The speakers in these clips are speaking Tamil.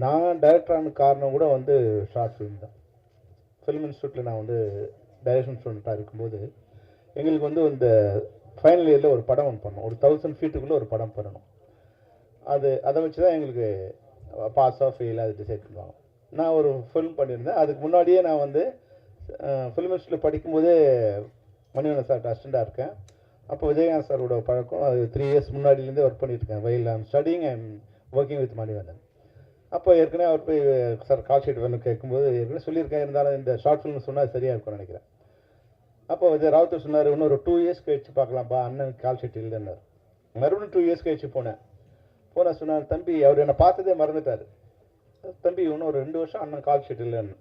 நான் டைரக்டரான காரணம் கூட வந்து ஷார்ட் ஃபிலிம் தான். ஃபிலிம் இன்ஸ்டியூட்டில் நான் வந்து டைரக்ஷன் ஸ்டூடெண்ட்டாக இருக்கும்போது எங்களுக்கு வந்து இந்த ஃபைனல் இயரில் ஒரு படம் ஒன்று பண்ணோம். ஒரு 1000 ஃபீட்டுக்குள்ளே ஒரு படம் பண்ணணும். அதை வச்சு தான் எங்களுக்கு பாஸாக ஃபெயில் அது டிசைட் பண்ணுவாங்க. நான் ஒரு ஃபிலிம் பண்ணியிருந்தேன். அதுக்கு முன்னாடியே நான் வந்து ஃபிலிம் இன்ஸ்டியூட்டில் படிக்கும்போதே மணிவண்ணன் சார்ட்ட அசிஸ்டண்டாக இருக்கேன். அப்போ விஜயகாந்த் சாரோட பழக்கம் அது 3 இயர்ஸ் முன்னாடியிலேருந்தே ஒர்க் பண்ணியிருக்கேன். While I'm studying I'm working with Manivannan. அப்போ ஏற்கனவே அவர் போய் சார் கால் ஷீட் வேணும் கேட்கும்போது ஏற்கனவே சொல்லியிருக்கேன், இருந்தாலும் இந்த ஷார்ட் ஃபிலிம் சொன்னால் சரியாக இருக்கும்னு நினைக்கிறேன். அப்போ விஜய் ராவுத்தர் சொன்னார், இன்னொரு 2 இயர்ஸ் கழிச்சு பார்க்கலாம்ப்பா, அண்ணன் கால் ஷீட் இல்லைன்னார். மறுபடியும் 2 இயர்ஸ் கழிச்சு போனேன் சொன்னார், தம்பி அவர் என்னை பார்த்ததே மறந்துட்டார். தம்பி இன்னும் ஒரு 2 வருஷம் அண்ணன் கால் ஷீட் இல்லைன்னு.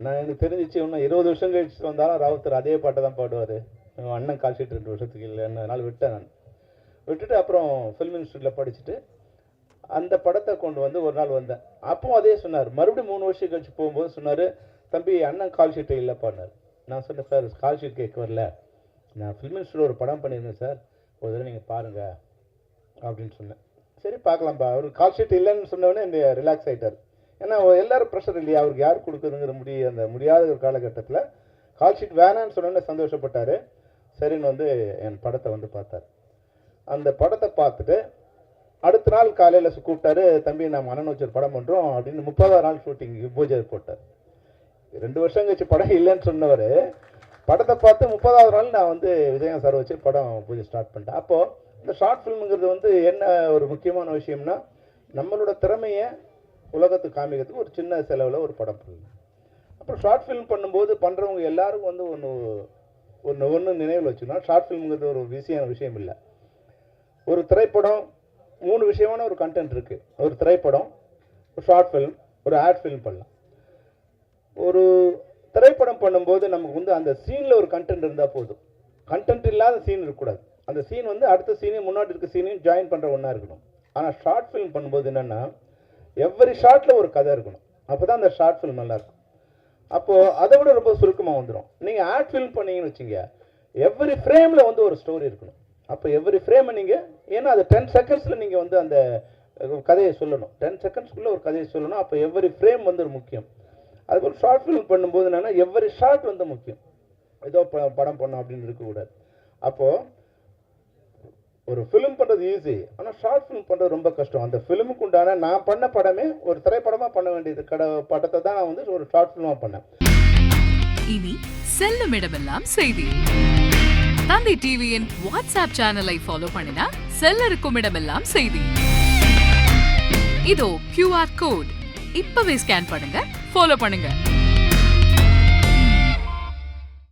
நான் எனக்கு தெரிஞ்சிச்சு இன்னும் 20 வருஷம் கழிச்சு வந்தாலும் ராவுத்தர் அதே பாட்டை தான் பாடுவார், அண்ணன் கால் ஷீட் 2 வருஷத்துக்கு இல்லைன்னு. அதனால் விட்டேன். நான் விட்டுட்டு அப்புறம் ஃபிலிம் இன்ஸ்டியூட்டில் படிச்சுட்டு அந்த படத்தை கொண்டு வந்து ஒரு நாள் வந்தேன். அப்பவும் அதே சொன்னார். மறுபடியும் 3 வருஷம் கழிச்சு போகும்போது சொன்னார், தம்பி அண்ணன் கால் ஷீட்டை இல்லைப்பான்னார். நான் சொன்னேன், சார் கால் ஷீட் கேட்க வரல, நான் ஃபிலிம் இன்ஸ்டியூட்டில் ஒரு படம் பண்ணியிருந்தேன் சார், ஒரு தடவை நீங்கள் பாருங்கள் அப்படின்னு சொன்னேன். சரி பார்க்கலாம்ப்பா. அவர் கால் ஷீட் இல்லைன்னு சொன்னவொடனே இந்த ரிலாக்ஸ் ஆகிட்டார். ஏன்னா எல்லோரும் ப்ரெஷர் இல்லையா, அவருக்கு யார் கொடுக்குதுங்கிற அந்த முடியாத ஒரு காலகட்டத்தில் கால் ஷீட் வேணான்னு சொன்னோன்னே சந்தோஷப்பட்டார். சரின்னு வந்து என் படத்தை வந்து பார்த்தார். அந்த படத்தை பார்த்துட்டு அடுத்த நாள் காலையில் கூப்பிட்டாரு, தம்பி நான் அண்ணன் வச்சு ஒரு படம் பண்ணுறோம் அப்படின்னு 30ஆவது நாள் ஷூட்டிங் பூஜை போட்டார். 2 வருஷம் கழிச்சு படம் இல்லைன்னு சொன்னவர் படத்தை பார்த்து 30ஆவது நாள் நான் வந்து விஜயகாந்த் சார் வச்சு படம் பூஜை ஸ்டார்ட் பண்ணிட்டேன். அப்போது இந்த ஷார்ட் ஃபிலிமுங்கிறது வந்து என்ன ஒரு முக்கியமான விஷயம்னா, நம்மளோட திறமையை உலகத்துக்கு காமிக்கிறதுக்கு ஒரு சின்ன செலவில் ஒரு படம் பண்ணணும். அப்புறம் ஷார்ட் ஃபிலிம் பண்ணும்போது பண்ணுறவங்க எல்லாருக்கும் வந்து ஒன்று நினைவில் வச்சுக்கணும், ஷார்ட் ஃபிலிமுங்கிறது ஒரு விஷயம் இல்லை. ஒரு திரைப்படம் 3 விஷயமான ஒரு கண்டென்ட் இருக்குது. ஒரு திரைப்படம், ஒரு ஷார்ட் ஃபிலிம், ஒரு ஆட் ஃபிலிம் பண்ணலாம். ஒரு திரைப்படம் பண்ணும்போது நமக்கு வந்து அந்த சீனில் ஒரு கண்டென்ட் இருந்தால் போதும். கண்டென்ட் இல்லாத சீன் இருக்கக்கூடாது. அந்த சீன் வந்து அடுத்த சீனையும் முன்னாடி இருக்க சீனையும் ஜாயின் பண்ணுற ஒன்றா இருக்கணும். ஆனால் ஷார்ட் ஃபிலிம் பண்ணும்போது என்னென்னா, எவ்வரி ஷார்ட்டில் ஒரு கதை இருக்கணும். அப்போ தான் அந்த ஷார்ட் ஃபிலிம் நல்லாயிருக்கும். அப்போது அதை விட ரொம்ப சுருக்கமாக வந்துடும். நீங்கள் ஆட் ஃபிலிம் பண்ணீங்கன்னு வச்சுங்க, எவ்வரி ஃப்ரேமில் வந்து ஒரு ஸ்டோரி இருக்கணும். அப்போ எவ்வரி ஃப்ரேமை நீங்கள், ஏன்னா அது 10 செகண்ட்ஸில் நீங்கள் வந்து அந்த கதையை சொல்லணும். 10 செகண்ட்ஸ்க்குள்ளே ஒரு கதையை சொல்லணும். அப்போ எவ்வரி ஃப்ரேம் வந்து முக்கியம். அதுபோல் ஷார்ட் ஃபிலிம் பண்ணும்போது என்னென்னா, எவ்வரி ஷார்ட் வந்து முக்கியம். ஏதோ படம் பண்ணோம் அப்படின்னு இருக்கக்கூடாது. அப்போது ஒரு ஃபிலிம் பண்ணுறது ஈஸி, ஆனால் ஷார்ட் ஃபிலிம் பண்ணுறது ரொம்ப கஷ்டம். அந்த ஃபிலிமுக்கு உண்டான நான் பண்ண படமே ஒரு திரைப்படமாக பண்ண வேண்டியது படத்தை தான் நான் வந்து ஒரு ஷார்ட் ஃபிலிமாக பண்ணேன். இனி செல்லும் இடமெல்லாம் செய்தி. தந்தை டிவியின் வாட்ஸ்அப் சேனலை ஃபாலோ பண்ணினா செல்ல இருக்கும் இடமெல்லாம் செய்தி. இதோ QR கோட், இப்பவே ஸ்கேன் பண்ணுங்க, ஃபாலோ பண்ணுங்க.